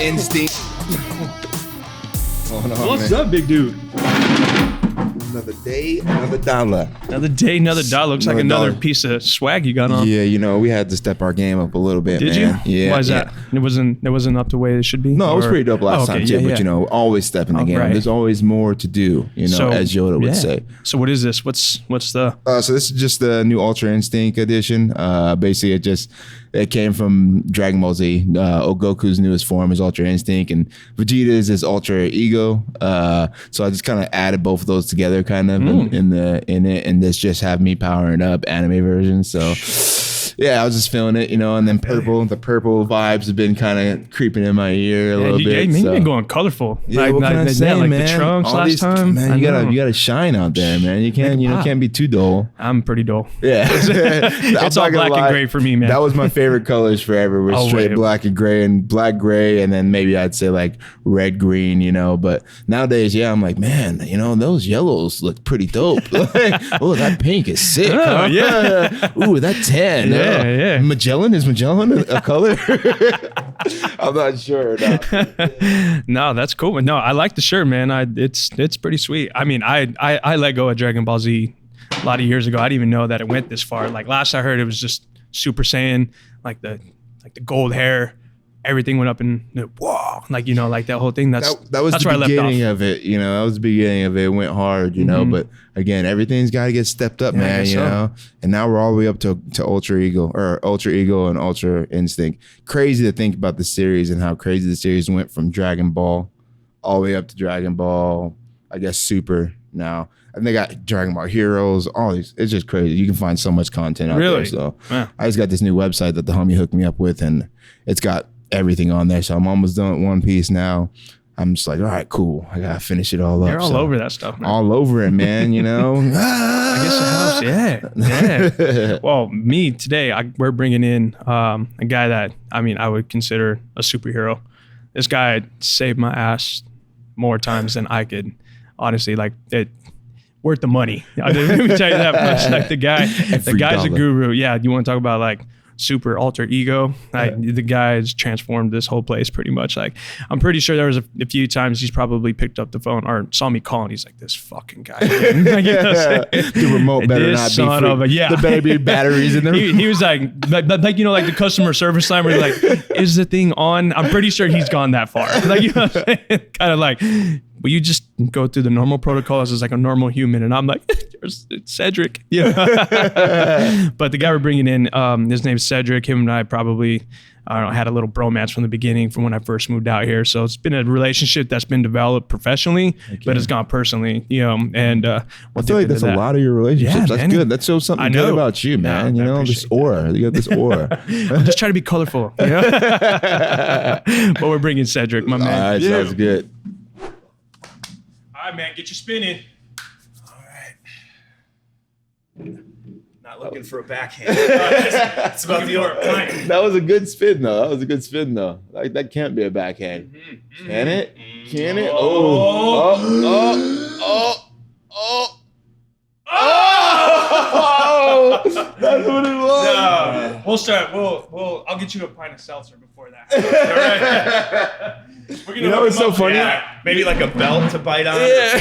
instinct. What's up, big dude? Another day, another dollar. Another day, another dollar. Looks like another piece of swag you got on. Yeah, you know, we had to step our game up a little bit, Did man. you? Yeah. Why is that? It wasn't up to the way it should be? No, it was pretty dope last time, too. Yeah. But, you know, always stepping the game. Right. There's always more to do, you know, as Yoda would say. So what is this? What's the... So this is just the new Ultra Instinct edition. Basically, it came from Dragon Ball Z. Goku's newest form is Ultra Instinct, and Vegeta's is Ultra Ego. So I just kind of added both of those together, kind of in it, and this just have me powering up anime version. So yeah, I was just feeling it, you know. And then the purple vibes have been kind of creeping in my ear a little bit. You've been going colorful. Yeah, what can I say, like man? the trunks last time. Man, you gotta shine out there, man. You can't be too dull. I'm pretty dull. Yeah, it's all black and gray for me, man. That was my favorite colors forever. Was straight black and gray, and black gray, and then maybe I'd say like red green, you know. But nowadays, yeah, I'm like, man, you know, those yellows look pretty dope. Oh, that pink is sick. Huh? Yeah. Ooh, that tan. Yeah. Magellan, is Magellan a color? I'm not sure. No, that's cool. But no, I like the shirt, man. It's pretty sweet. I mean, I let go of Dragon Ball Z a lot of years ago. I didn't even know that it went this far. Like last I heard, it was just Super Saiyan, like the gold hair. Everything went up and whoa, like, you know, like that whole thing. That was the beginning of it, you know. That was the beginning of it. It went hard, you know. But again, everything's got to get stepped up, man. You know. And now we're all the way up to Ultra Ego and Ultra Instinct. Crazy to think about the series and how crazy the series went from Dragon Ball all the way up to Dragon Ball, I guess, Super now. And they got Dragon Ball Heroes, all these. It's just crazy. You can find so much content out there. So I just got this new website that the homie hooked me up with, and it's got everything on there. So I'm almost done with One Piece now. I'm just like, all right, cool. I gotta finish it all up. You're all over that stuff, man. All over it, man. You know. I guess it helps. Yeah. Well, me today, we're bringing in a guy that I would consider a superhero. This guy saved my ass more times than I could. Honestly, like it. Worth the money. Let me tell you that much. Like the guy's a guru. Yeah, you want to talk about like super alter ego? The guy's transformed this whole place pretty much. Like I'm pretty sure there was a few times he's probably picked up the phone or saw me calling. He's like, this fucking guy. Like, you know the remote better not be free. Yeah. There better be batteries in there. He was like you know, like the customer service line where you're like, is the thing on? I'm pretty sure he's gone that far. Like, you know what I'm saying? Kind of like, will you just go through the normal protocols as like a normal human? And I'm like, it's Cedric. Yeah. But the guy we're bringing in, his name's Cedric. Him and I probably, had a little bromance from the beginning, from when I first moved out here. So it's been a relationship that's been developed professionally, but it's gone personally, you know. And I feel like that's a lot of your relationships. That's good. That shows something good about you, man. You know, this aura. You got this aura. I'm just trying to be colorful. You know? But we're bringing Cedric, my man. All right, sounds good. All right, man, get you spinning. All right. Not looking for a backhand. It's about the old pint. That was a good spin, though. Like that can't be a backhand. Can it? Can it? Oh! That's what it was. No, we'll start. I'll get you a pint of seltzer before that. All right. You know what's so funny? Maybe like a belt to bite on or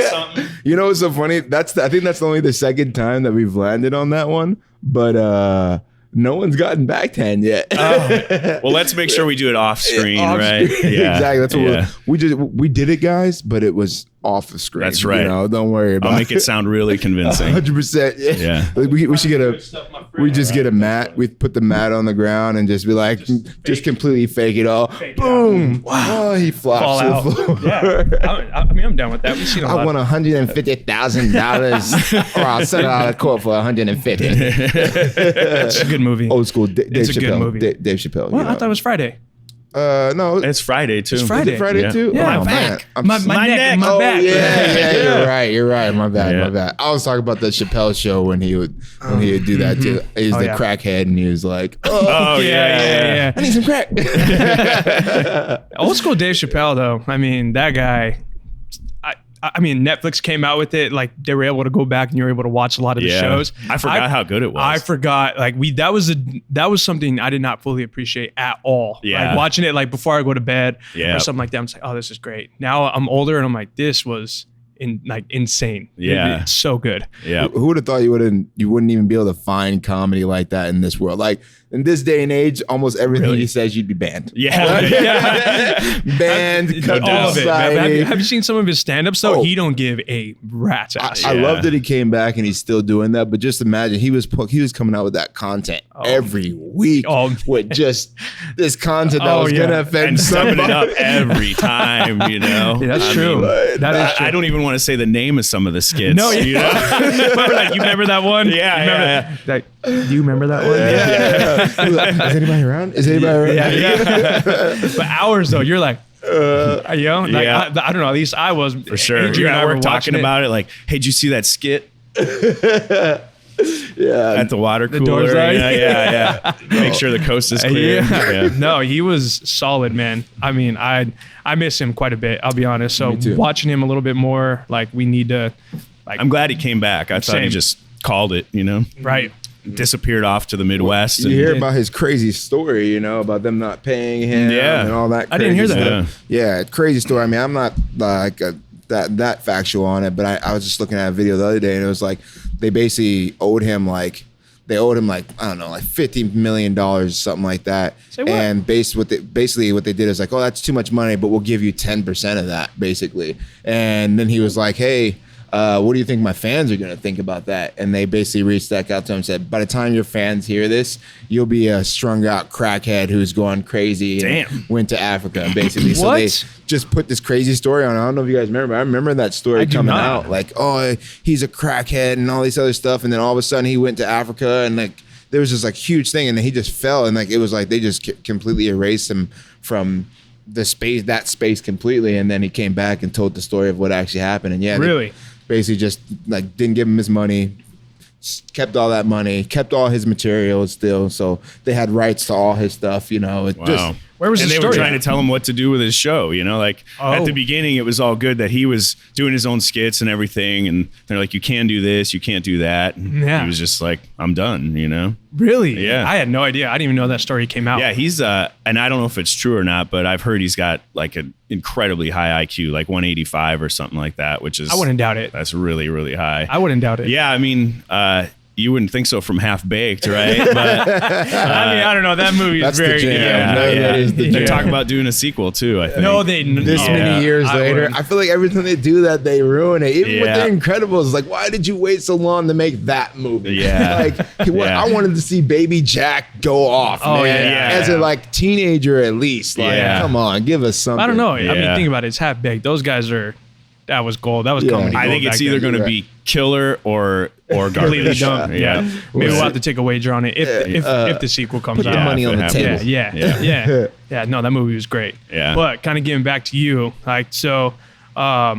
something. You know what's so funny? I think that's only the second time that we've landed on that one, but no one's gotten backhand yet. Well, let's make sure we do it off screen, right? Yeah, exactly. That's what we did it, guys, but it was off the screen. That's right. You know, don't worry about it. I'll make it sound really convincing. 100%. Yeah. We should get a mat. We put the mat on the ground and just be like, just completely fake it all. Boom. Wow. Oh, he flops to the floor. Yeah. I'm down with that. We've seen a lot. I won $150,000 or I'll settle out of court for $150,000. It's a good movie. Old school Dave It's a Chappelle. good movie. Dave Chappelle. Well, I thought it was Friday. No. It's Friday too. It's Friday. Is it Friday too? Yeah, oh, man. my neck. My back. Yeah, you're right. My bad. I was talking about the Chappelle show when he would do that too. He's the crackhead and he was like, oh yeah. I need some crack. Old school Dave Chappelle though. I mean, that guy, I mean, Netflix came out with it. Like they were able to go back and you were able to watch a lot of the shows. I forgot how good it was. I forgot. Like that was something I did not fully appreciate at all. Yeah. Like watching it like before I go to bed Yeah. or something like that. I'm just like, oh, this is great. Now I'm older and I'm like, this was insane. Yeah. It's so good. Yeah. Who would have thought you wouldn't even be able to find comedy like that in this world? Like in this day and age, almost everything he says, you'd be banned. Yeah. Banned, cut All off of it. Have you seen some of his stand-ups though? Oh. He don't give a rat's ass. I love that he came back and he's still doing that, but just imagine he was coming out with that content every week with just this content that was gonna offend and summing somebody. it up every time, you know. Yeah, that's I true. mean, That is true. I don't even want to say the name of some of the skits. No, you know? you remember that one? Yeah, Do you remember that one? Is anybody around? Is anybody around? Yeah. But hours though, you're like, you know, like Yeah. I don't know. At least I was For sure. Adrian You're and at I were work talking watching it. about it like, hey, did you see that skit Yeah. at the water cooler? door's right. Yeah. Make sure the coast is clear. Yeah. No, he was solid, man. I mean, I miss him quite a bit. I'll be honest. So Me too. watching him a little bit more, like we need to, like, I'm glad he came back. I thought he Same. just called it, you know? right. Disappeared off to the Midwest. You and- hear about his crazy story, you know, about them not paying him and all that. I didn't hear crazy that. stuff. Yeah, crazy story. I mean, I'm not like that factual on it, but I was just looking at a video the other day, and it was like they basically owed him like I don't know, like $50 million, something like that. Say what? And basically what they did is like, oh, that's too much money, but we'll give you 10% of that, basically. And then he was like, hey, what do you think my fans are going to think about that? And they basically reached back out to him and said, by the time your fans hear this, you'll be a strung out crackhead who's going crazy and Damn. went to Africa, basically. So What? they just put this crazy story on. I don't know if you guys remember, but I remember that story do coming not. out. Like, oh, he's a crackhead and all this other stuff. And then all of a sudden he went to Africa and like, there was this like huge thing and then he just fell. And like, it was like, they just completely erased him from that space completely. And then he came back and told the story of what actually happened. And yeah, Really? basically just like didn't give him his money, kept all that money, kept all his materials still, so they had rights to all his stuff, you know. It Wow. just Where was and the they story were trying at? to tell him what to do with his show, you know, like at Oh. the beginning it was all good that he was doing his own skits and everything, and they're like, you can do this, you can't do that, and Yeah. he was just like, I'm done, you know. Really? Yeah. I had no idea. I didn't even know that story came out. Yeah, he's and I don't know if it's true or not, but I've heard he's got like an incredibly high IQ, like 185 or something like that, which is I wouldn't doubt it. that's really, really high. I wouldn't doubt it. Yeah, I mean, you wouldn't think so from Half Baked, right? But I mean, I don't know. That movie is That's the very jam. yeah, That is the they're jam. talking about doing a sequel too, I think. No, they this no. many years I later, wouldn't. I feel like every time they do that, they ruin it. Even with Yeah. The Incredibles, like, why did you wait so long to make that movie? Yeah. like, Yeah. I wanted to see Baby Jack go off, Oh, man. yeah. As a like teenager, at least. Like, Yeah. come on, give us something. I don't know. I mean, Yeah. think about it. It's Half Baked. Those guys are. That was gold. That was Yeah. comedy. I gold think it's back either then. going to Right. be killer or completely garbage. dumb. Yeah. Maybe we'll have to take a wager on it if the sequel comes put out. the money if on it the happens. table. Yeah. No, that movie was great. Yeah. But kind of getting back to you, like, so all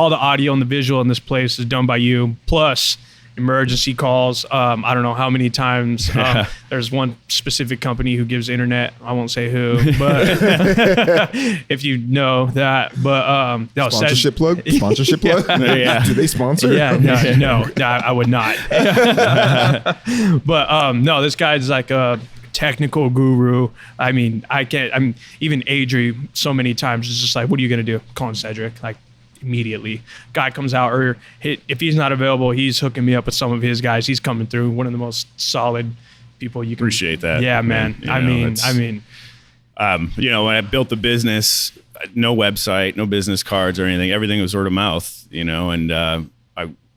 the audio and the visual in this place is done by you, plus emergency calls. I don't know how many times. There's one specific company who gives internet. I won't say who, but if you know that. But no, Sponsorship plug? Sponsorship plug? Yeah. Do they sponsor? Yeah, no, I would not. But no, this guy's like a technical guru. I mean, I'm even Adri so many times is just like, what are you gonna do? Calling Cedric, like immediately. Guy comes out, or if he's not available, he's hooking me up with some of his guys. He's coming through. One of the most solid people you can Appreciate that. Yeah, man. You I know, mean, that's- you know, when I built the business, no website, no business cards or anything. Everything was word of mouth, you know, and I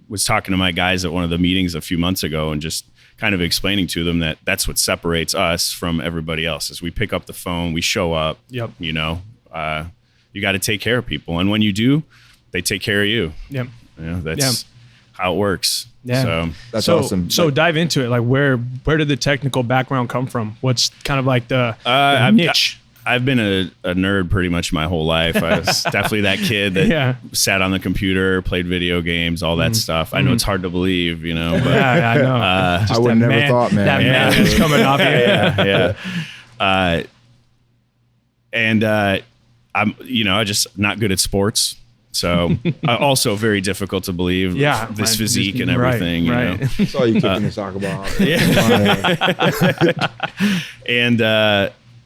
was talking to my guys at one of the meetings a few months ago and just kind of explaining to them that that's what separates us from everybody else is we pick up the phone, we show up, Yep. you know, you got to take care of people. And when you do, they take care of you. Yep. You know, that's how it works. Yeah. So That's so, awesome. So dive into it. Like, where did the technical background come from? What's kind of like the niche? I've been a nerd pretty much my whole life. I was definitely that kid that sat on the computer, played video games, all that stuff. I know it's hard to believe, you know, but Yeah, I know. I would have never thought, man. That man is coming off here. yeah. And I'm, you know, I just not good at sports. So also very difficult to believe. Yeah, this physique and everything. Right. That's all you keep in the soccer ball. And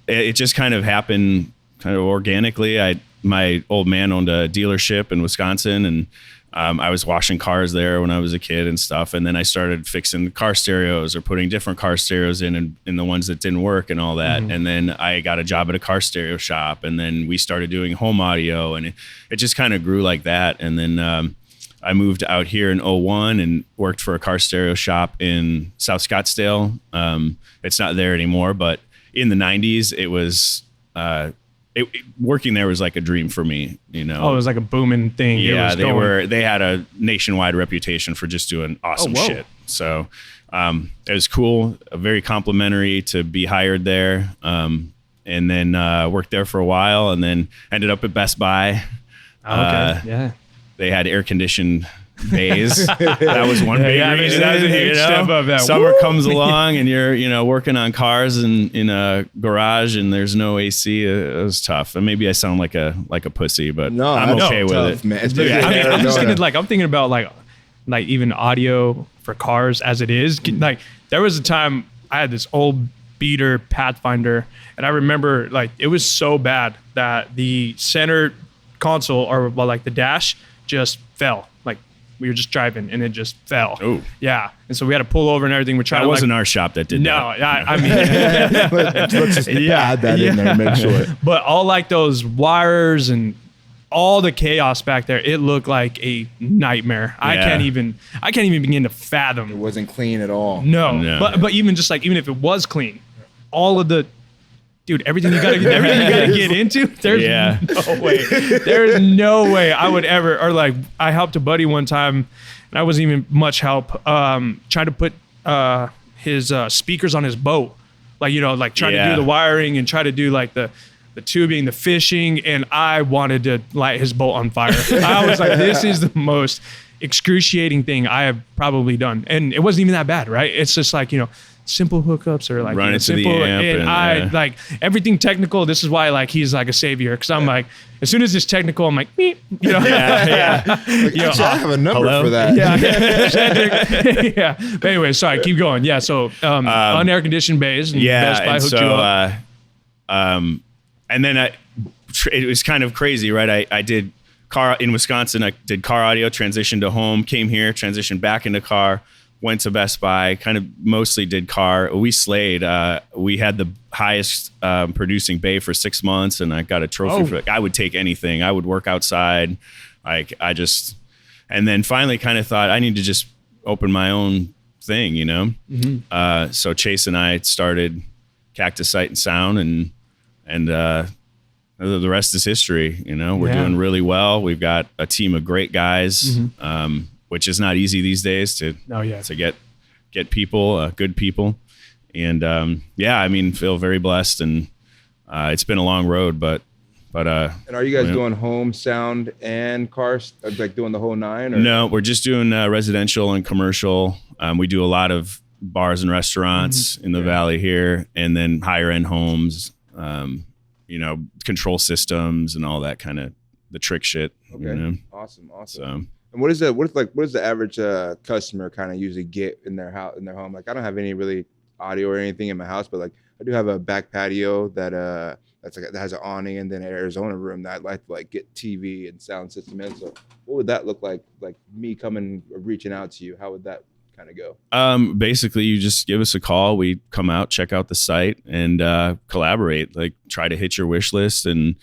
it just kind of happened kind of organically. My old man owned a dealership in Wisconsin, and I was washing cars there when I was a kid and stuff. And then I started fixing car stereos or putting different car stereos in the ones that didn't work and all that. And then I got a job at a car stereo shop, and then we started doing home audio, and it just kind of grew like that. And then I moved out here in 2001 and worked for a car stereo shop in South Scottsdale. It's not there anymore, but in the 90s, it was working there was like a dream for me, you know. Oh, it was like a booming thing. Yeah, they had a nationwide reputation for just doing awesome shit. So it was cool, very complimentary to be hired there. And then worked there for a while, and then ended up at Best Buy. Yeah. They had air conditioned bays. That was one big reason. That was a huge step up. That summer comes along and you're working on cars in a garage and there's no AC. It was tough. And maybe I sound like a pussy, but I'm okay with tough, it. Man. I'm just thinking I'm thinking about like even audio for cars as it is. Like there was a time I had this old beater Pathfinder, and I remember like it was so bad that the center console or like the dash just fell. Like we were just driving and it just fell. Oh, yeah. And so we had to pull over and everything. We're trying that to wasn't our shop that did that. I mean, let's just add that in there, make sure. But all like those wires and all the chaos back there, it looked like a nightmare. Yeah. I can't even begin to fathom. It wasn't clean at all. No. But even just like even if it was clean, all of the everything you gotta get into, there's no way. There's no way I would ever, or like I helped a buddy one time and I wasn't even much help, trying to put his speakers on his boat. Like, trying to do the wiring and try to do like the tubing, the fishing, and I wanted to light his boat on fire. I was like, this is the most excruciating thing I have probably done. And it wasn't even that bad, right? It's just like, simple hookups or like run into simple, the amp and I like everything technical. This is why like he's like a savior, because I'm like as soon as it's technical I'm like meep, I have a number for that. Yeah. But anyway, sorry, keep going. Yeah, so unair conditioned bays and Best Buy hooked you up. And then it was kind of crazy, right? I did car in Wisconsin. I did car audio, transitioned to home, came here, transitioned back into car. Went to Best Buy, kind of mostly did car. We slayed. We had the highest producing bay for 6 months, and I got a trophy for it. I would take anything. I would work outside. And then finally kind of thought I need to just open my own thing, Mm-hmm. So Chase and I started Cactus Sight and Sound, and the rest is history. We're doing really well. We've got a team of great guys. Mm-hmm. Which is not easy these days to get people, good people. And feel very blessed, and it's been a long road, but and are you guys doing home sound and cars, like doing the whole nine? Or? No, we're just doing residential and commercial. We do a lot of bars and restaurants in the Valley here, and then higher end homes, control systems and all that kind of the trick shit. Okay. Awesome. So. And what is the average customer kind of usually get in their house, in their home? Like I don't have any really audio or anything in my house, but like I do have a back patio that that has an awning, and then an Arizona room that I'd like to like get TV and sound system in. So what would that look like? Like me reaching out to you, how would that kind of go? Basically you just give us a call. We come out, check out the site, and collaborate. Like try to hit your wish list and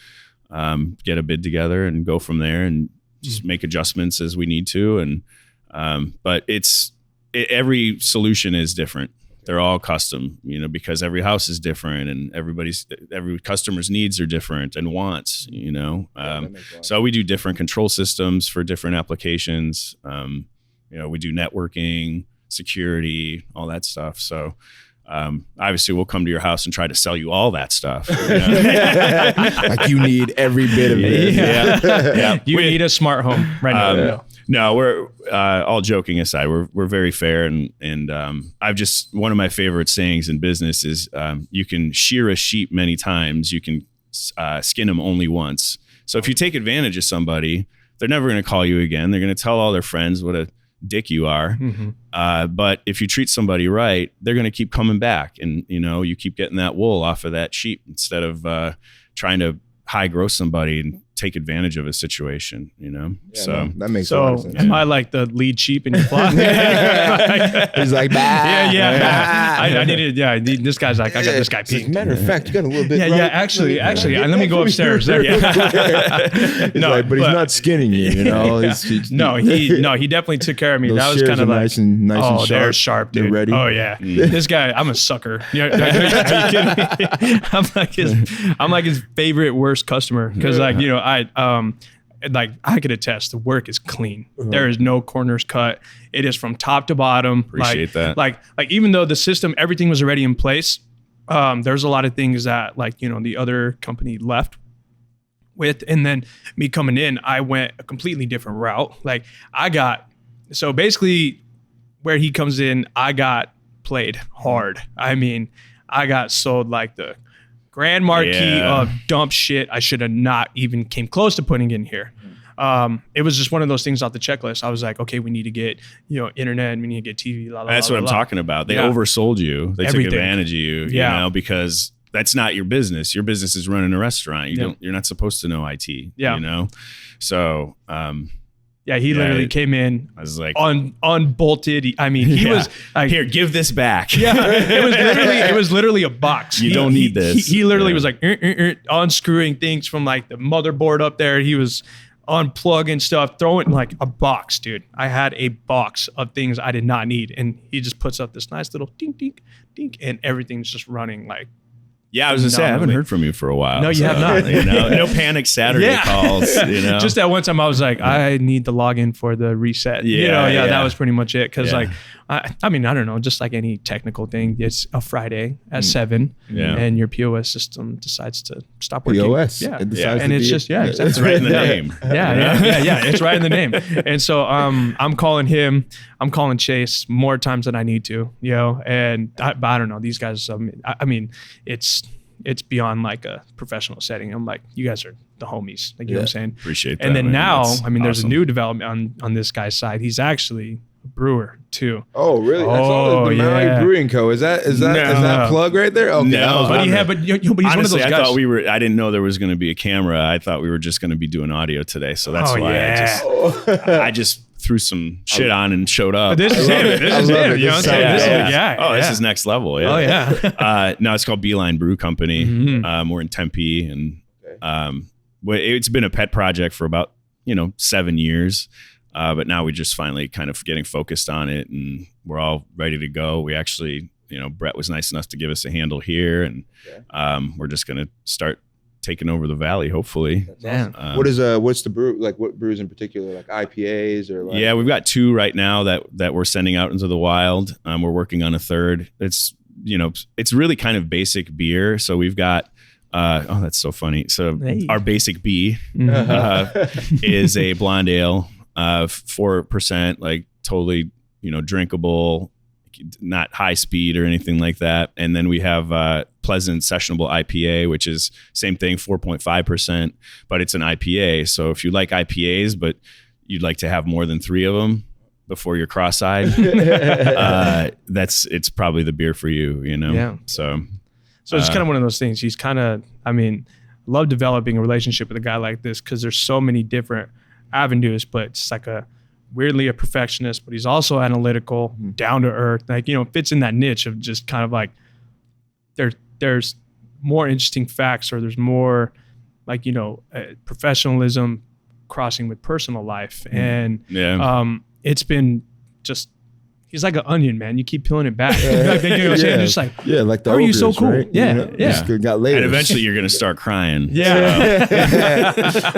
get a bid together and go from there, and just make adjustments as we need to. And but every solution is different. They're all custom, because every house is different, and every customer's needs are different and wants, so we do different control systems for different applications. We do networking, security, all that stuff. So obviously we'll come to your house and try to sell you all that stuff. Like you need every bit of it. Yeah. You need a smart home right now. No, we're all joking aside. We're very fair, and I've just, one of my favorite sayings in business is you can shear a sheep many times, you can skin them only once. So if you take advantage of somebody, they're never going to call you again. They're going to tell all their friends what a dick you are. But if you treat somebody right, they're going to keep coming back, and you keep getting that wool off of that sheep instead of trying to high gross somebody and take advantage of a situation, so that makes a lot of sense. Am I like the lead sheep in your flock? He's like, bah. I needed, this guy's like, I got this guy peaked. Matter of fact, you got a little bit. Actually, let me go upstairs. But he's not skinning you, No, he definitely took care of me. That was kind of like, nice and sharp. They're sharp, dude. They're ready. Oh yeah, this guy, I'm a sucker. Are you kidding me? I'm like his favorite worst customer because I could attest the work is clean. There is no corners cut. It is from top to bottom. Appreciate that. Like even though the system, everything was already in place, there's a lot of things that the other company left with, and then me coming in, I went a completely different route. So basically where he comes in, I got played hard. I mean, I got sold like the grand marquee of dump shit I should have not even came close to putting in here. It was just one of those things off the checklist. I was like, okay, we need to get internet, we need to get TV. That's what I'm talking about. They oversold you. They took advantage of you, because that's not your business. Your business is running a restaurant. You're not supposed to know IT. So he literally came in. I was like, unbolted. I mean, he was like, here, give this back. It was literally a box. You don't need this. He literally was like unscrewing things from like the motherboard up there. He was unplugging stuff, throwing like a box, dude. I had a box of things I did not need, and he just puts up this nice little dink, dink, dink, and everything's just running like. Yeah, I was gonna say I haven't heard from you for a while. No, you have not. No panic Saturday calls. Just that one time I was like, I need the login for the reset. That was pretty much it. Because I don't know, just like any technical thing, it's a Friday at 7, and your POS system decides to stop working. POS, and it's just exactly. It's right in the name. It's right in the name. And so I'm calling him, I'm calling Chase more times than I need to, and I don't know, these guys. I mean, it's beyond like a professional setting. I'm like, you guys are the homies. Like, you know what I'm saying? Appreciate that. And then now, That's there's awesome. a new development on this guy's side. He's actually a brewer too. Oh, really? That's all the Maui Brewing Co. Is that plug right there? Okay. No, but he's honestly, one of those guys. I didn't know there was going to be a camera. I thought we were just going to be doing audio today. So that's why I just threw some shit on and showed up. This is him. This is him. You know what I'm saying? This is the guy. Oh, this is next level. Yeah. Oh, yeah. No, it's called Beeline Brew Company. Mm-hmm. We're in Tempe, and it's been a pet project for about 7 years. But now we just finally kind of getting focused on it, and we're all ready to go. We actually, Brett was nice enough to give us a handle here, and we're just going to start taking over the valley, hopefully. Awesome. What's the brew, like what brews in particular, like IPAs or like? Yeah, we've got 2 right now that we're sending out into the wild. We're working on a third. It's it's really kind of basic beer. So we've got that's so funny. So our basic B is a blonde ale, 4%, like totally drinkable, not high speed or anything like that. And then we have Pleasant Sessionable IPA, which is same thing, 4.5%, but it's an IPA. So if you like IPAs, but you'd like to have more than 3 of them before you're cross-eyed, it's probably the beer for you, Yeah. So it's kind of one of those things. He's kind of, love developing a relationship with a guy like this because there's so many different avenues, but it's like weirdly a perfectionist, but he's also analytical, down to earth, like, fits in that niche of just kind of like there's more interesting facts, or there's more like, professionalism crossing with personal life. And it's been just, he's like an onion, man. You keep peeling it back. Just like, like the how are you so cool? Right? Yeah. Got layers. And eventually you're going to start crying.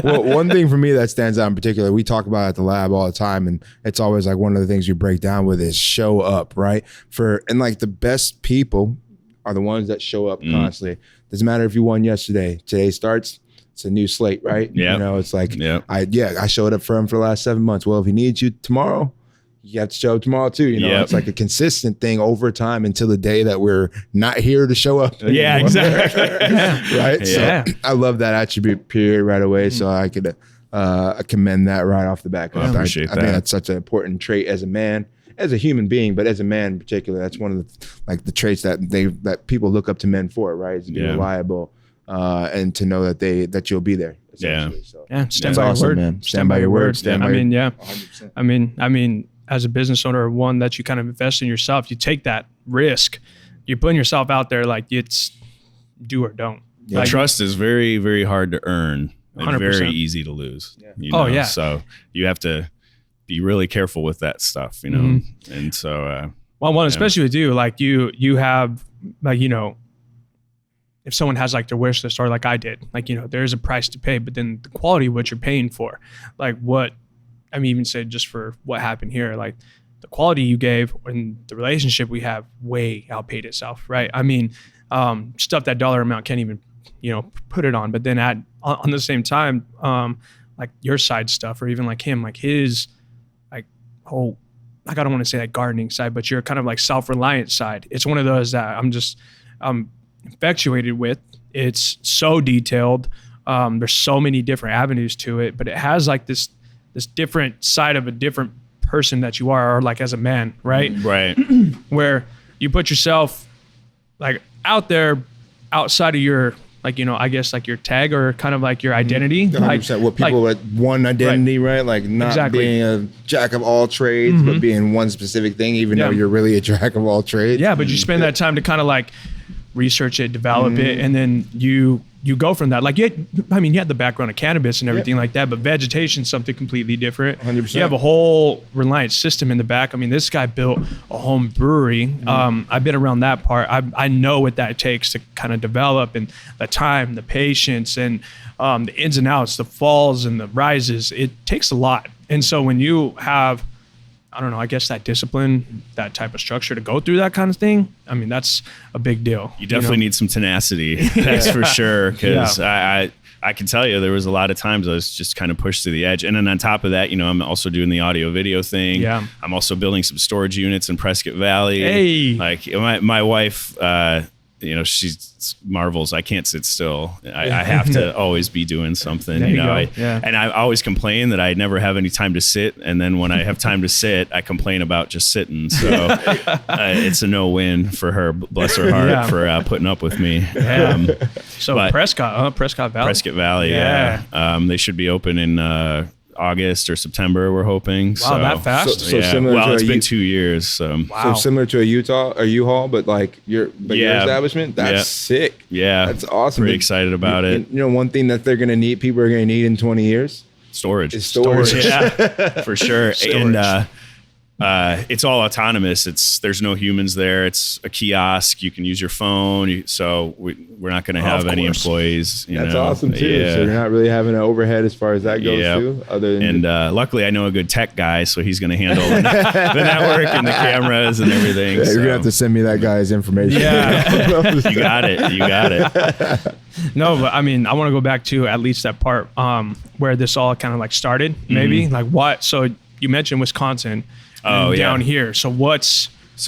Well, one thing for me that stands out in particular, we talk about it at the lab all the time, and it's always like one of the things we break down with is show up, right? And like the best people are the ones that show up constantly. Doesn't matter if you won yesterday. Today starts, it's a new slate, right? Yeah. It's like, I showed up for him for the last 7 months. Well, if he needs you tomorrow, you have to show up tomorrow too. It's like a consistent thing over time until the day that we're not here to show up anymore. Yeah, exactly. Right? So I love that attribute period right away. So I could I commend that right off the bat. I appreciate that. I think that's such an important trait as a man, as a human being, but as a man in particular, that's one of the traits that people look up to men for, right? Is to be reliable and to know that you'll be there. Yeah. So, stand by your word, man. Stand by your word. I mean, 100%. I mean, as a business owner, one that you kind of invest in yourself, you take that risk. You're putting yourself out there like it's do or don't. Yeah. Like, trust is very, very hard to earn and 100%. very easy to lose. Yeah. So you have to be really careful with that stuff, And so, especially with you, like you have, like, if someone has like their wish list or like I did, like, there's a price to pay, but then the quality of what you're paying for, like even say just for what happened here, like the quality you gave and the relationship we have way outpaid itself, right? I mean, stuff that dollar amount can't even, put it on. But then on the same time, like your side stuff, or even like him, like his, like whole, like I don't want to say like gardening side, but you're kind of like self-reliant side. It's one of those that I'm infatuated with. It's so detailed. There's so many different avenues to it, but it has like this different side of a different person that you are, or like as a man, right? Right. Where you put yourself like out there outside of your, like, I guess like your tag or kind of like your identity. 100%. Like, what people with one identity, right? Like not being a jack of all trades, but being one specific thing, even though you're really a jack of all trades. Yeah, but you spend that time to kind of like research it, develop it, and then you go from that. Like, you had the background of cannabis and everything like that, but vegetation's something completely different. 100%. You have a whole reliant system in the back. I mean, this guy built a home brewery. I've been around that part. I know what that takes to kind of develop, and the time, the patience, and the ins and outs, the falls and the rises. It takes a lot. And so when you have, I don't know, I guess that discipline, that type of structure to go through that kind of thing, I mean, that's a big deal. You definitely need some tenacity. That's for sure. Because I can tell you there was a lot of times I was just kind of pushed to the edge. And then on top of that, I'm also doing the audio video thing. Yeah. I'm also building some storage units in Prescott Valley. Hey. Like my wife, she marvels. I can't sit still. I have to always be doing something. And I always complain that I never have any time to sit. And then when I have time to sit, I complain about just sitting. So it's a no-win for her. Bless her heart for putting up with me. Prescott Valley. Prescott Valley. Yeah. They should be open in August or September, we're hoping. Wow, so, that fast? So similar to it's been 2 years. So. Wow. So similar to a U-Haul, but like your establishment? That's sick. Yeah. That's awesome. Pretty excited about it. One thing that they're going to need, people are going to need in 20 years? Storage. Is storage. Yeah, for sure. Storage. And it's all autonomous. There's no humans there. It's a kiosk. You can use your phone. So we're not going to have any employees. That's awesome too. Yeah. So you're not really having an overhead as far as that goes too. Other than luckily I know a good tech guy, so he's going to handle the network and the cameras and everything. You're gonna have to send me that guy's information. Yeah, you got it. No, but I mean, I want to go back to at least that part where this all kind of like started. Maybe like what? So you mentioned Wisconsin. Down here. So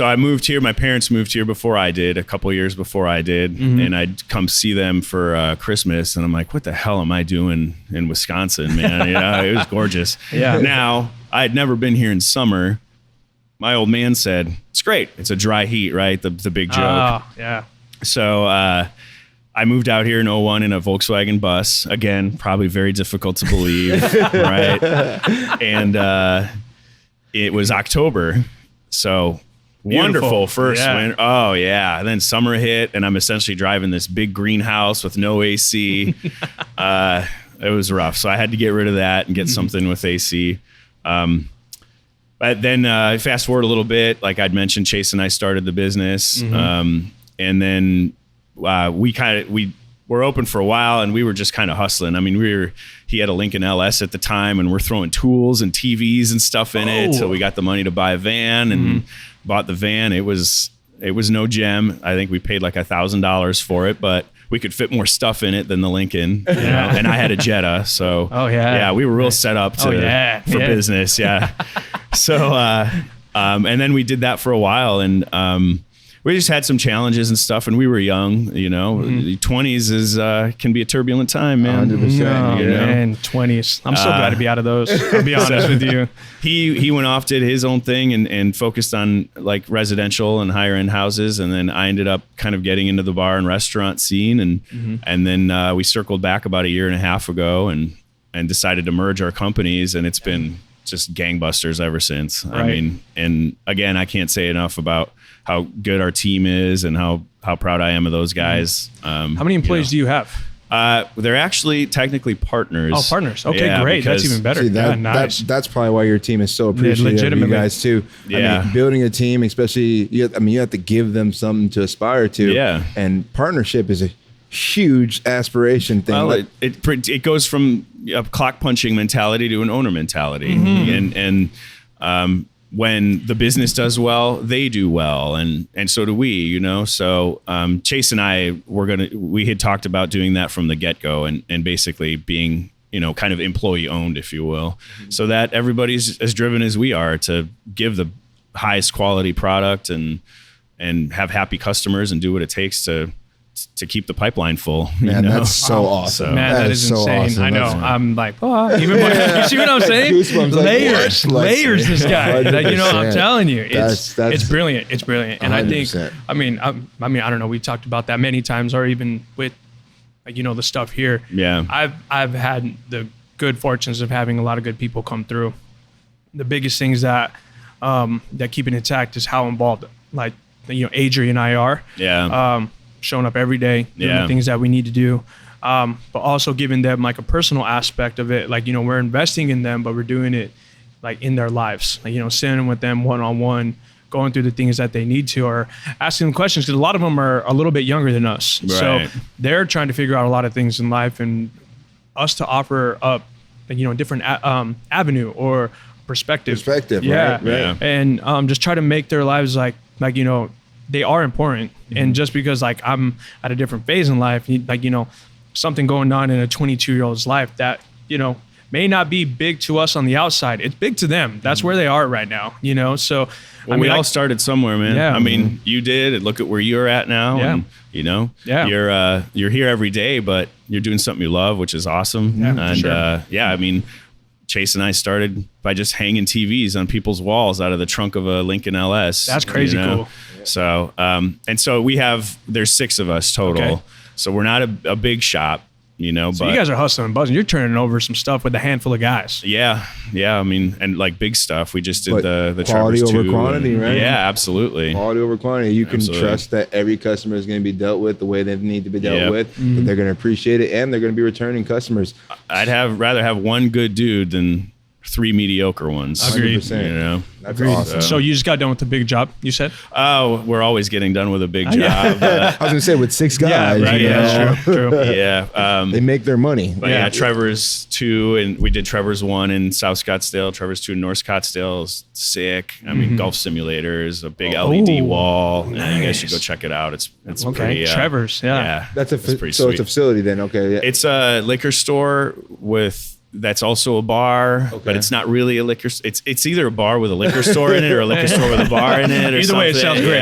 I moved here. My parents moved here before I did, a couple years before I did. And I'd come see them for Christmas. And I'm like, what the hell am I doing in Wisconsin, man? It was gorgeous. Yeah. Now, I had never been here in summer. My old man said, it's great. It's a dry heat, right? The big joke. Yeah. So I moved out here in 2001 in a Volkswagen bus. Again, probably very difficult to believe, right? And it was October, so wonderful first winter. Oh yeah, and then summer hit, and I'm essentially driving this big greenhouse with no AC. It was rough, so I had to get rid of that and get something with AC. But then fast forward a little bit, like I'd mentioned, Chase and I started the business, and then we were open for a while, and we were just kind of hustling. I mean, he had a Lincoln LS at the time, and we're throwing tools and TVs and stuff in it. So we got the money to buy a van and bought the van. It was no gem. I think we paid like $1,000 for it, but we could fit more stuff in it than the Lincoln. And I had a Jetta, so we were real set up for business. Yeah. So and then we did that for a while, and we just had some challenges and stuff, and we were young, you know. The 20s is can be a turbulent time, man. 100%. Man, 20s. I'm so glad to be out of those. I'll be honest with you. He went off, did his own thing, and focused on like residential and higher end houses, and then I ended up kind of getting into the bar and restaurant scene, and then we circled back about a year and a half ago, and decided to merge our companies, and it's been just gangbusters ever since. Right. I mean, and again, I can't say enough about how good our team is and how proud I am of those guys. How many employees do you have? They're actually technically partners. Oh, partners. Okay, great. That's even better. See, nice. that's probably why your team is so appreciative of you guys too. Yeah. I mean, building a team, especially, you have to give them something to aspire to. Yeah. And partnership is a huge aspiration thing. Well, it goes from a clock punching mentality to an owner mentality, and when the business does well, they do well, and so do we, you know. So Chase and I we had talked about doing that from the get go, and basically being, you know, kind of employee owned, if you will, so that everybody's as driven as we are to give the highest quality product and have happy customers and do what it takes to keep the pipeline full. Man, you know? that's so awesome. Man, that is so insane. awesome. I know. That's- I'm like, even more, you see what I'm saying? Goosebumps, like, Layers, what? layers. This guy, like, you know, I'm 100%. telling you, it's That's brilliant. It's brilliant. And I think, 100%. I mean, I don't know. We talked about that many times, or even with, like, you know, the stuff here. Yeah. I've had the good fortunes of having a lot of good people come through. The biggest things that keep it intact is how involved, like, you know, Adrian and I are. Yeah. Showing up every day, doing the things that we need to do, but also giving them like a personal aspect of it. Like, you know, we're investing in them, but we're doing it like in their lives. Like, you know, sitting with them one-on-one, going through the things that they need to, or asking them questions, because a lot of them are a little bit younger than us. Right. So they're trying to figure out a lot of things in life, and us to offer up, like, you know, a different avenue or perspective. Yeah. Right? Yeah. And just try to make their lives like, you know, they are important. And just because like I'm at a different phase in life, like, you know, something going on in a 22-year-old's life that, you know, may not be big to us on the outside, it's big to them. That's where they are right now, you know? So Well, we all started somewhere, man. Yeah. I mean, you did, and look at where you're at now. Yeah. And, you know, Yeah. you're here every day, but you're doing something you love, which is awesome. Yeah, for And sure. I mean, Chase and I started by just hanging TVs on people's walls out of the trunk of a Lincoln LS. That's crazy cool. So, and so there's 6 of us total. Okay. So we're not a big shop, you know, So but you guys are hustling and buzzing. You're turning over some stuff with a handful of guys. yeah. I mean, and like big stuff. We just did But the quality Trevor's over 2 quantity, and- right? Yeah, absolutely. Quality over quantity. You can Absolutely. trust that every customer is going to be dealt with the way they need to be dealt Yep. with. That they're going to appreciate it, and they're going to be returning customers. I'd rather have one good dude than 3 mediocre ones. Agreed. 100%. You know? That's awesome. So you just got done with the big job, you said? Oh, we're always getting done with a big job. I was going to say with 6 guys, right. you know, Yeah, true. Yeah. they make their money. But yeah, Trevor's 2, and we did Trevor's 1 in South Scottsdale. Trevor's 2 in North Scottsdale is sick. I mean, golf simulators, a big LED wall. Yeah, you guys should go check it out. It's Okay. pretty. Trevor's, yeah. That's it's pretty so sweet. it's a facility then. Okay. Yeah. It's a liquor store that's also a bar, but it's not really a liquor. It's either a bar with a liquor store in it or a liquor store with a bar in it. Or Either way, it something. sounds great.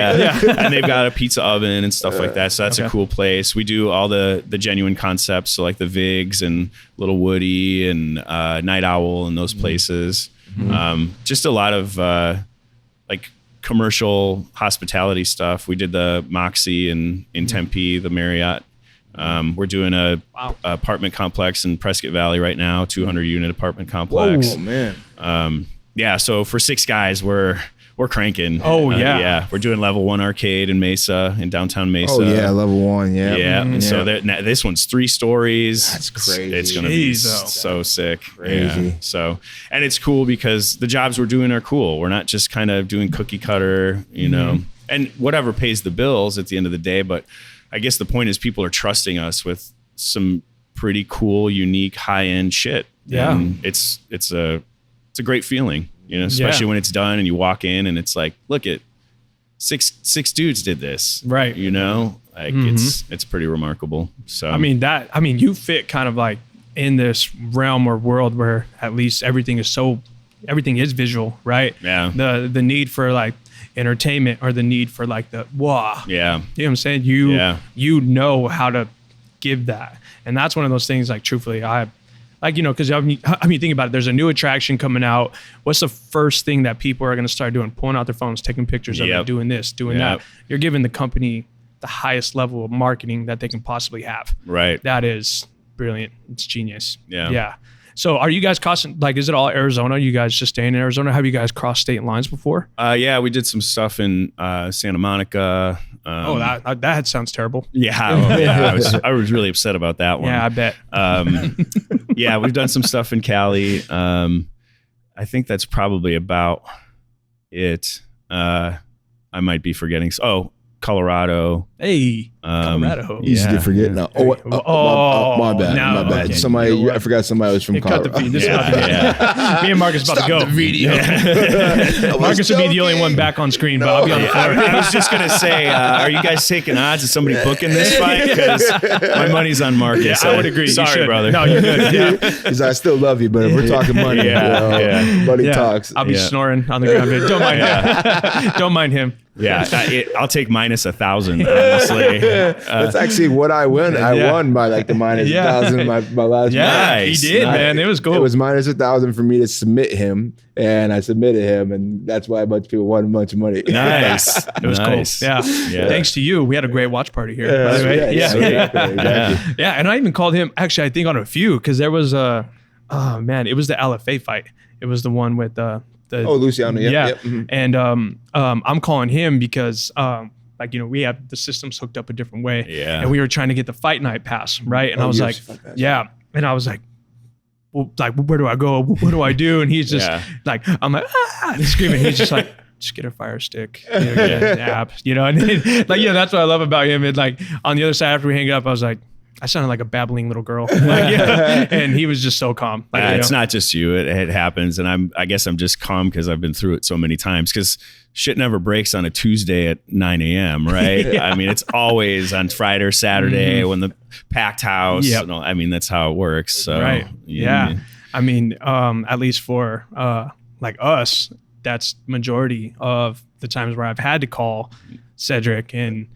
Yeah. And they've got a pizza oven and stuff like that. So that's a cool place. We do all the genuine concepts, so like the Vigs and Little Woody and Night Owl and those places. Just a lot of like commercial hospitality stuff. We did the Moxie in Tempe, the Marriott. We're doing a apartment complex in Prescott Valley right now, 200 unit apartment complex. Oh man. Yeah. So for 6 guys, we're cranking. Oh, yeah. Yeah. We're doing level 1 arcade in Mesa, in downtown Mesa. Oh yeah, level 1. Yeah. Yeah. And so this one's 3 stories. That's crazy. It's going to be Jeez, so sick. Crazy. Yeah. So, and it's cool because the jobs we're doing are cool. We're not just kind of doing cookie cutter, you know, and whatever pays the bills at the end of the day. But I guess the point is people are trusting us with some pretty cool, unique, high-end shit. Yeah. And it's a great feeling, you know, especially when it's done and you walk in and it's like, look at six dudes did this. Right. You know, like it's pretty remarkable. So I mean, you fit kind of like in this realm or world where at least everything is visual, right? Yeah. The need for like, entertainment or the need for like the wow. Yeah. You know what I'm saying? You know how to give that. And that's one of those things, like, truthfully, because I mean, think about it. There's a new attraction coming out. What's the first thing that people are going to start doing? Pulling out their phones, taking pictures of it, doing this, doing that. You're giving the company the highest level of marketing that they can possibly have. Right. That is brilliant. It's genius. Yeah. Yeah. So are you guys crossing, like, is it all Arizona? You guys just staying in Arizona? Have you guys crossed state lines before? Yeah, we did some stuff in Santa Monica. That sounds terrible. Yeah. I was really upset about that one. Yeah, I bet. Yeah, we've done some stuff in Cali. I think that's probably about it. I might be forgetting. Colorado. Hey, Colorado. Easy to forget now. My bad. Somebody, I forgot somebody was from Colorado. Cut the feed. This is about to go. Me and Marcus about to go. The video. Marcus would be the only one back on screen, but I'll be on the floor. I was just gonna say, are you guys taking odds of somebody booking this fight? Because my money's on Marcus. Yeah, I would agree. Sorry, brother. No, you're good. Yeah. Because I still love you, but if we're talking money, money talks. I'll be snoring on the ground. Don't mind him. Don't mind him. Yeah, I'll take minus 1,000. Honestly, that's actually what I won. I won by like the minus 1,000 my last. Yeah, he did, man. It was cool. It was minus 1,000 for me to submit him, and I submitted him, and that's why a bunch of people won a bunch of money. Nice. It was cool. Yeah. Thanks to you, we had a great watch party here. By the way. Exactly. Yeah, and I even called him. Actually, I think on a few, because there was it was the LFA fight. It was the one with Luciano. Yep. And I'm calling him because we have the systems hooked up a different way. Yeah. And we were trying to get the fight night pass, right? And I was like, and I was like, well, like, where do I go? What do I do? And he's just like, I'm like, screaming. He's just like, just get a Fire Stick, get an app, and that's what I love about him. And like on the other side, after we hang up, I was like, I sounded like a babbling little girl, and he was just so calm. It's not just you; it happens, and I guess I'm just calm because I've been through it so many times. Because shit never breaks on a Tuesday at 9 a.m. Right? I mean, it's always on Friday or Saturday when the packed house. Yep. I mean, that's how it works. So, right? Yeah. I mean, at least for like us, that's majority of the times where I've had to call Cedric and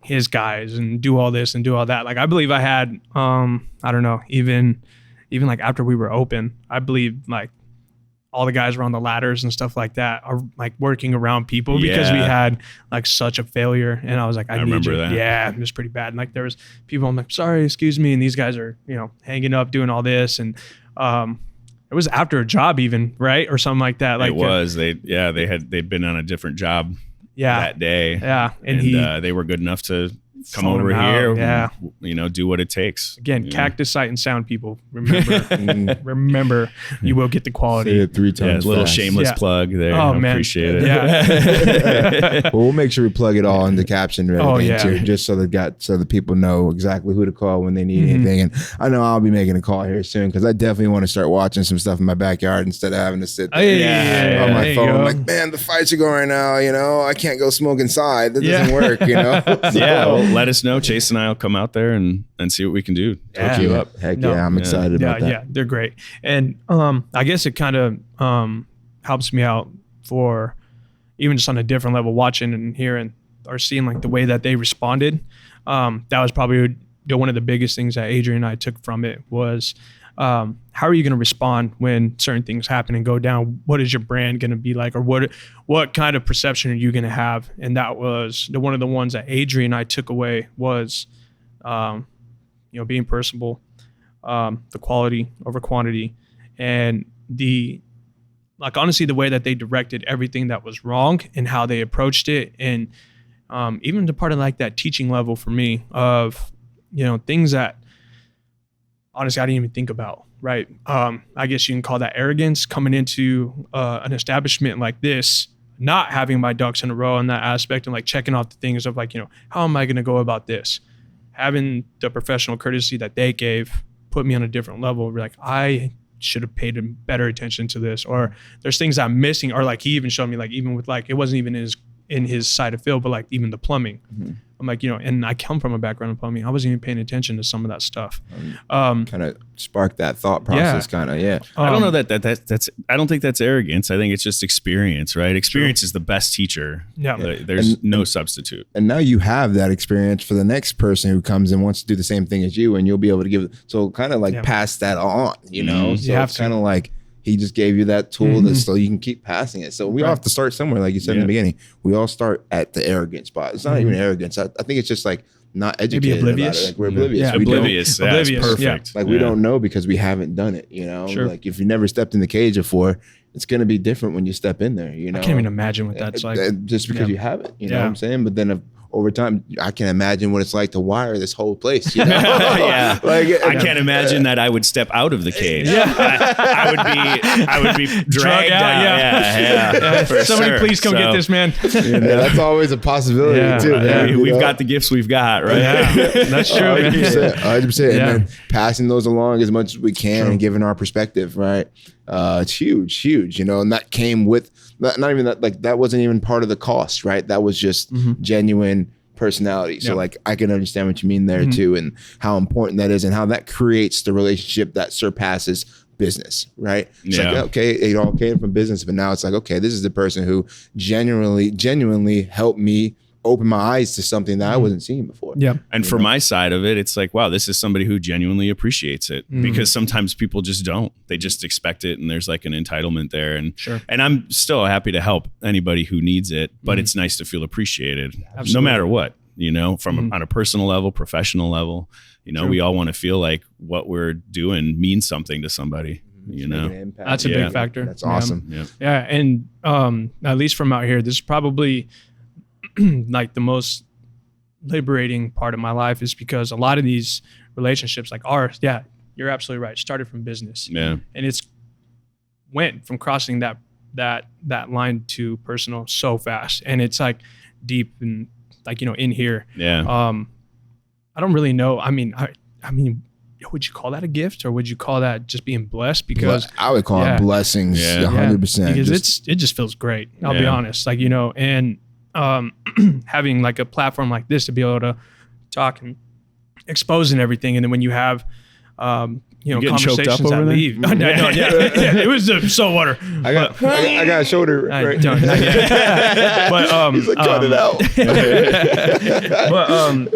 his guys and do all this and do all that. Like, I believe I had, I don't know, even like after we were open, I believe like all the guys were on the ladders and stuff like that are like working around people because we had like such a failure. And I was like, I remember that. Yeah, it was pretty bad. And like there was people, I'm like, sorry, excuse me. And these guys are, hanging up, doing all this. And it was after a job even, right? Or something like that. Like it was, they'd been on a different job. That day. Yeah. And they were good enough to come over here. Yeah. Do what it takes. Again, Cactus Sight and Sound people. Remember, you will get the quality. Say it 3 times. A little shameless plug there. Oh, I man. appreciate it. Yeah. Well, we'll make sure we plug it all in the caption too, just so the people know exactly who to call when they need anything. And I know I'll be making a call here soon because I definitely want to start watching some stuff in my backyard instead of having to sit there on my phone. I'm like, man, the fights are going now. I can't go smoke inside. That doesn't work. So, well, let us know. Chase and I will come out there and see what we can do. Hook you up. Heck yeah, I'm excited about that. Yeah, they're great. And I guess it kind of helps me out for even just on a different level, watching and hearing or seeing like the way that they responded. That was probably one of the biggest things that Adrian and I took from it was how are you going to respond when certain things happen and go down? What is your brand going to be like, or what kind of perception are you going to have? And that was one of the ones that Adrian and I took away was, being personable, the quality over quantity, and honestly, the way that they directed everything that was wrong and how they approached it. And even to part of like that teaching level for me of, things that honestly, I didn't even think about, right? I guess you can call that arrogance coming into an establishment like this, not having my ducks in a row in that aspect and like checking off the things of like, how am I going to go about this? Having the professional courtesy that they gave put me on a different level. Like, I should have paid better attention to this, or there's things I'm missing, or like he even showed me like, even with like, it wasn't even in his side of field, but like even the plumbing. I'm like, and I come from a background of plumbing. I wasn't even paying attention to some of that stuff. Kind of sparked that thought process, kind of, yeah. I don't know that's. I don't think that's arrogance. I think it's just experience, right? Experience is the best teacher. Yeah, there's no substitute. And now you have that experience for the next person who comes and wants to do the same thing as you, and you'll be able to give. So kind of like pass that on, So you have it's kind of like. He just gave you that tool so you can keep passing it. So we all have to start somewhere, like you said in the beginning. We all start at the arrogant spot. It's not even arrogance. I think it's just like not educated about it. Like we're oblivious. Yeah, oblivious. That's perfect. Yeah. Like we don't know because we haven't done it. Sure. Like if you never stepped in the cage before, it's going to be different when you step in there. I can't even imagine what that's like. Just because you haven't. You know what I'm saying? But then over time, I can imagine what it's like to wire this whole place. Yeah, like I can't imagine that I would step out of the cage. I would be dragged out. Yeah. Somebody please come get this man. That's always a possibility too. Man, we've got the gifts we've got, right? Yeah, that's true, 100%, 100%. And then passing those along as much as we can and giving our perspective, right? It's huge, and that came with not even that, like that wasn't even part of the cost, right? That was just genuine personality. So like I can understand what you mean there too, and how important that is, and how that creates the relationship that surpasses business, right? It's like, okay, it all came from business, but now it's like, okay, this is the person who genuinely helped me open my eyes to something that I wasn't seeing before. Yeah. And for my side of it, it's like, wow, this is somebody who genuinely appreciates it, because sometimes people just don't. They just expect it, and there's like an entitlement there. And and I'm still happy to help anybody who needs it, but it's nice to feel appreciated. Absolutely. No matter what, from on a personal level, professional level, we all want to feel like what we're doing means something to somebody. That's a big factor. That's awesome. Yeah. And at least from out here, this is probably like the most liberating part of my life, is because a lot of these relationships like ours, you're absolutely right, started from business. And it's went from crossing that line to personal so fast, and it's like deep and like in here. I don't really know. I mean would you call that a gift, or would you call that just being blessed? Because I would call it blessings. 100%. Because it just feels great, I'll be honest, like and having like a platform like this to be able to talk and expose and everything, and then when you have conversations that leave. It was the salt water. I got a shoulder. Right? But he's like, cut it out.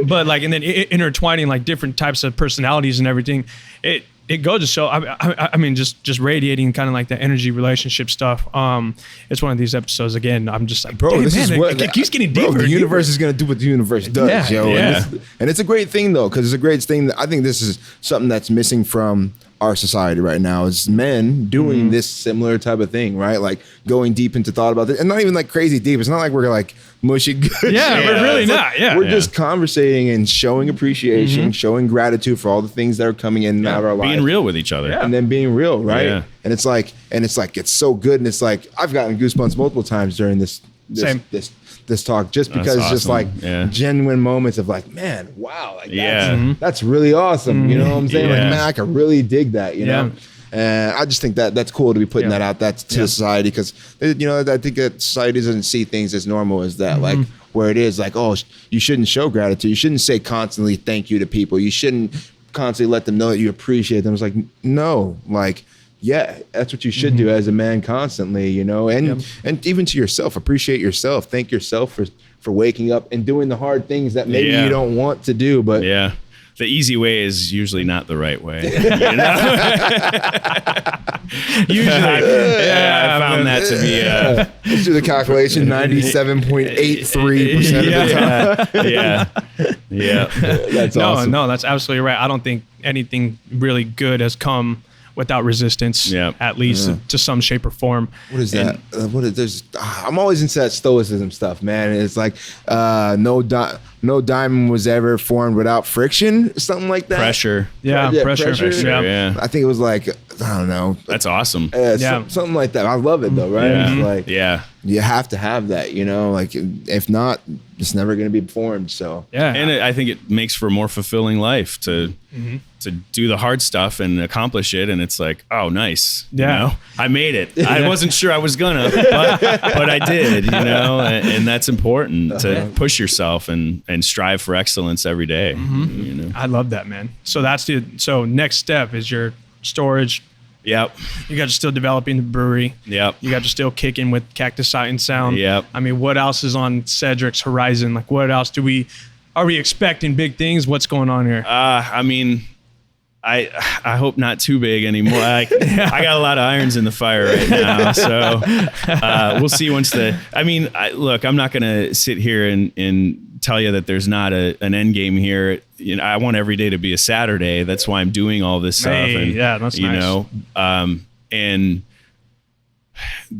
but like, and then intertwining like different types of personalities and everything. It goes to show. I mean, just radiating kind of like the energy relationship stuff. It's one of these episodes again. I'm just like, bro, this is what it keeps getting deeper. The universe is gonna do what the universe does, yo. And it's a great thing though, because it's a great thing. I think this is something that's missing from our society right now, is men doing this similar type of thing, right? Like going deep into thought about it, and not even like crazy deep. It's not like we're like mushy good. We're really not. We're just conversating and showing appreciation, showing gratitude for all the things that are coming in and out of our lives, being real with each other, and then being real, right? And it's like it's so good, and it's like I've gotten goosebumps multiple times during this talk, just because it's just like genuine moments of like, man, wow, like that's really awesome. You know what I'm saying? Like, man, I can really dig that, you know? And I just think that's cool to be putting that out to society, because I think that society doesn't see things as normal as that. Like where it is like, oh, you shouldn't show gratitude. You shouldn't say constantly thank you to people. You shouldn't constantly let them know that you appreciate them. It's like, no, like, that's what you should do as a man constantly, and even to yourself, appreciate yourself, thank yourself for waking up and doing the hard things that maybe you don't want to do, but the easy way is usually not the right way. Usually, I found that to be. Let's do the calculation: 97.83% of the time. That's awesome. No, that's absolutely right. I don't think anything really good has come without resistance, at least to some shape or form. What is that? I'm always into that stoicism stuff, man. It's like no diamond was ever formed without friction, something like that. Pressure. Pressure. I think it was like, I don't know. That's awesome. Something like that. I love it though, right? It's like, you have to have that, you know, like if not, it's never going to be performed. So yeah. And I think it makes for a more fulfilling life to do the hard stuff and accomplish it. And it's like, oh, nice. Yeah. You know, I made it. I wasn't sure I was gonna, but I did, you know, and that's important to push yourself and strive for excellence every day. You know? I love that, man. So so next step is your storage. Yep. You guys are still developing the brewery. Yep. You guys are still kicking with Cactus Sight and Sound. Yep. I mean, what else is on Cedric's horizon? Like, what else are we expecting big things? What's going on here? I mean, I hope not too big anymore. I got a lot of irons in the fire right now, so we'll see once look, I'm not going to sit here and tell you that there's not an end game here. You know, I want every day to be a Saturday. That's why I'm doing all this stuff. And, that's you nice. know, and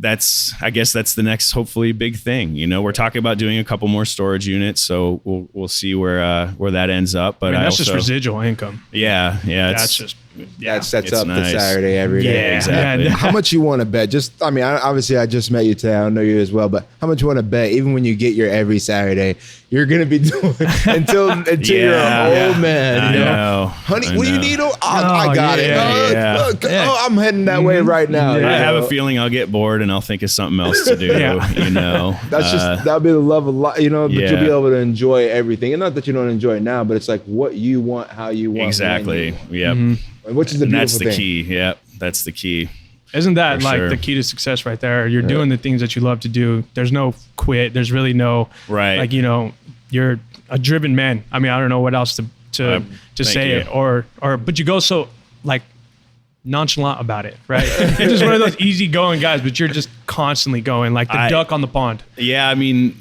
I guess that's the next hopefully big thing. You know, we're talking about doing a couple more storage units, so we'll see where that ends up. But that's just residual income. Yeah. That's just that sets it's up nice. the Saturday every day. Yeah, exactly. How much you want to bet? Just, I mean, obviously I just met you today. I don't know you as well, but how much you want to bet? Even when you get your every Saturday, you're gonna be doing until you're an old man. You know? Honey, what do you need? I got it. I'm heading that way right now. I have a feeling I'll get bored and I'll think of something else to do. You know, that'll be the love of life. You know, but you'll be able to enjoy everything, and not that you don't enjoy it now, but it's like what you want, how you want. Exactly. Yep. Which is the beautiful that's the thing. key. Yep. That's the key. Isn't that the key to success right there? You're doing the things that you love to do. There's no quit. There's really no like, you know, you're a driven man. I mean, I don't know what else to say it or but you go so like nonchalant about it, right? You're just one of those easygoing guys, but you're just constantly going like the duck on the pond. Yeah, I mean,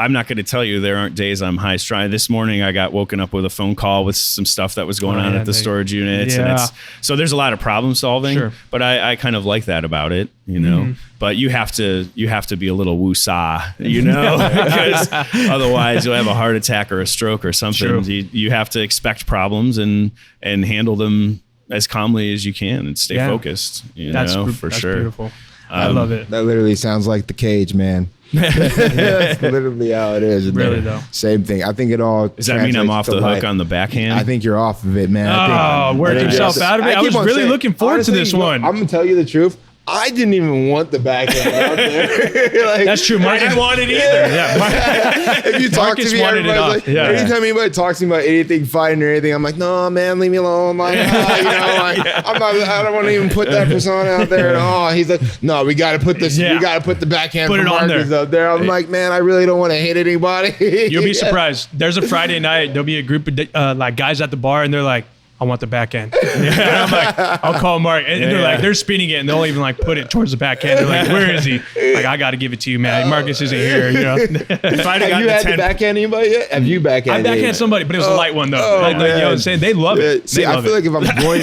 I'm not going to tell you there aren't days I'm high strung. This morning I got woken up with a phone call with some stuff that was going on at the storage units, and so there's a lot of problem solving. But I kind of like that about it, you know. But you have to be a little woo-saw, you know, because otherwise you'll have a heart attack or a stroke or something. You have to expect problems and handle them as calmly as you can and stay focused. You know, for that's sure. Beautiful. I love it. That literally sounds like the cage, man. That's literally how it is. Really though. Same thing. I think it all. Does that mean I'm off the hook on the backhand? I think you're off of it, man. Work yourself out of it. I was really looking forward to this one. I'm gonna tell you the truth. I didn't even want the backhand out there. Like, that's true. Mark didn't want it either. If you talk to me, everybody's like, anytime anybody talks to me about anything, fighting or anything, I'm like, no, man, leave me alone. Like, you know, I don't want to even put that persona out there at all. He's like, no, we got to put this. We got to put the backhand for Marcus up there. I'm like, man, I really don't want to hit anybody. You'll be surprised. There's a Friday night. There'll be a group of like guys at the bar, and they're like, I want the backhand. I'm like, I'll call Mark. And they're like, they're spinning it and they'll even like put it towards the backhand. They're like, where is he? Like, I got to give it to you, man. Marcus isn't here, you know. If I'd have you had to backhand anybody yet? Have you backhanded? I backhand somebody, but it was a light one though. Like, you know what I'm saying? They love it. See, I feel like if I'm going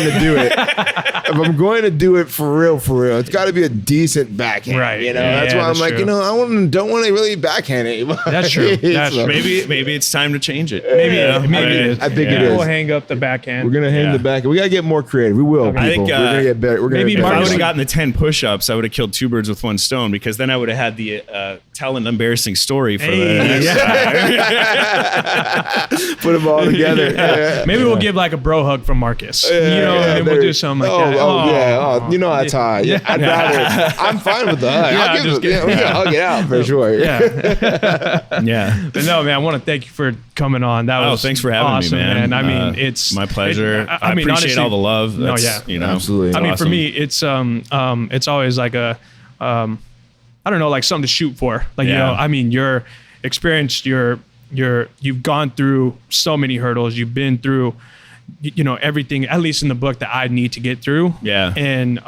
to do it, for real, it's got to be a decent backhand. Right. You know, that's why I'm like, true. You know, I don't want to really backhand anybody. That's true. That's true. Maybe it's time to change it. Maybe it is. I think it is. We'll hang up the backhand. We're gonna hang the backhand. We gotta get more creative. We will. I think we're gonna get better. Maybe if I would have gotten the 10 push-ups, I would have killed two birds with one stone, because then I would have had the tell an embarrassing story for the next time. Put them all together. Maybe we'll give like a bro hug from Marcus. You know, and we'll do something like that. Oh, you know that's high. Yeah. I'd rather. I'm fine with the hug. We can hug it out for sure. Yeah. But no, man, I want to thank you for coming on. That was thanks for having awesome, me, man. I mean, it's my pleasure. I mean, appreciate honestly, all the love. That's, you know, absolutely. I mean, awesome. for me, it's always like a, I don't know, like something to shoot for. Like, you know, I mean, you're experienced, you've gone through so many hurdles. You've been through, you know, everything, at least in the book, that I need to get through. Yeah. And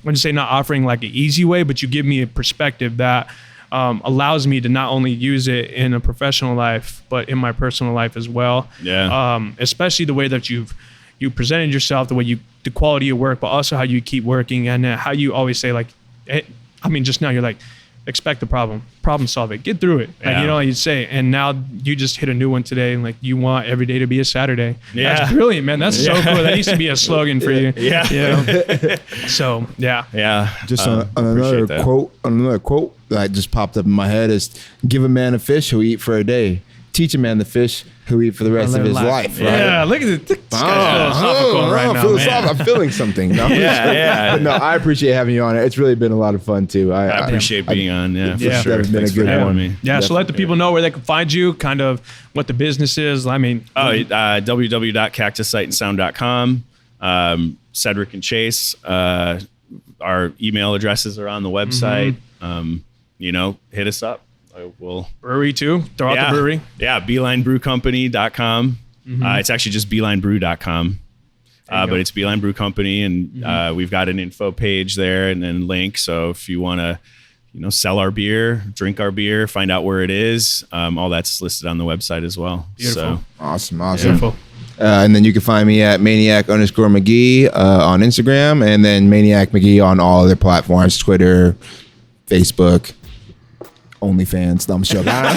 when you say not offering like an easy way, but you give me a perspective that allows me to not only use it in a professional life, but in my personal life as well. Yeah. Especially the way that you presented yourself, the quality of work, but also how you keep working, and how you always say like, I mean, just now you're like, expect the problem solve it, get through it. Like, you know, you'd say, and now you just hit a new one today, and like you want every day to be a Saturday. Yeah. That's brilliant, man. That's so cool. That needs to be a slogan for you. Yeah. You know? So Yeah. Just on another quote that just popped up in my head is, give a man a fish, he'll eat for a day. Teach a man to fish, he'll eat for the rest of his life. Right? Yeah, look at this guy's philosophical right now, man. I'm feeling something. No? Yeah. But no, I appreciate having you on. It's really been a lot of fun too. I appreciate being on. Yeah, for sure. It's been Thanks a good for having one. me. Yeah, so let the people know where they can find you, kind of what the business is. I mean, www.cactussightandsound.com. Cedric and Chase, our email addresses are on the website. You know, hit us up. We'll Brewery too. Throw out the brewery. Yeah, BeelineBrewCompany.com. It's actually just BeelineBrew.com. But it's Beeline Brew Company, and we've got an info page there and then link. So if you want to, you know, sell our beer, drink our beer, find out where it is, all that's listed on the website as well. Beautiful. So, Awesome. Beautiful. And then you can find me at Maniac_McGhee on Instagram, and then Maniac McGhee on all other platforms: Twitter, Facebook, OnlyFans. No, I'm joking. That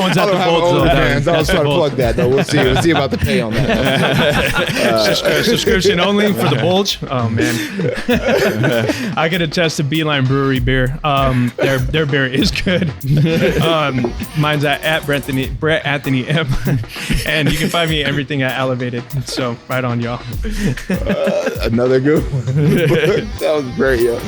one's at the Bolts. I was trying to plug that though. We'll see about the pay on that. Subscription only for the Bulge. Oh man, I can attest to Beeline Brewery beer. Their beer is good. Mine's at Brett Anthony M, and you can find me everything at Elevated. So right on, y'all. Another good one. That was great, yo.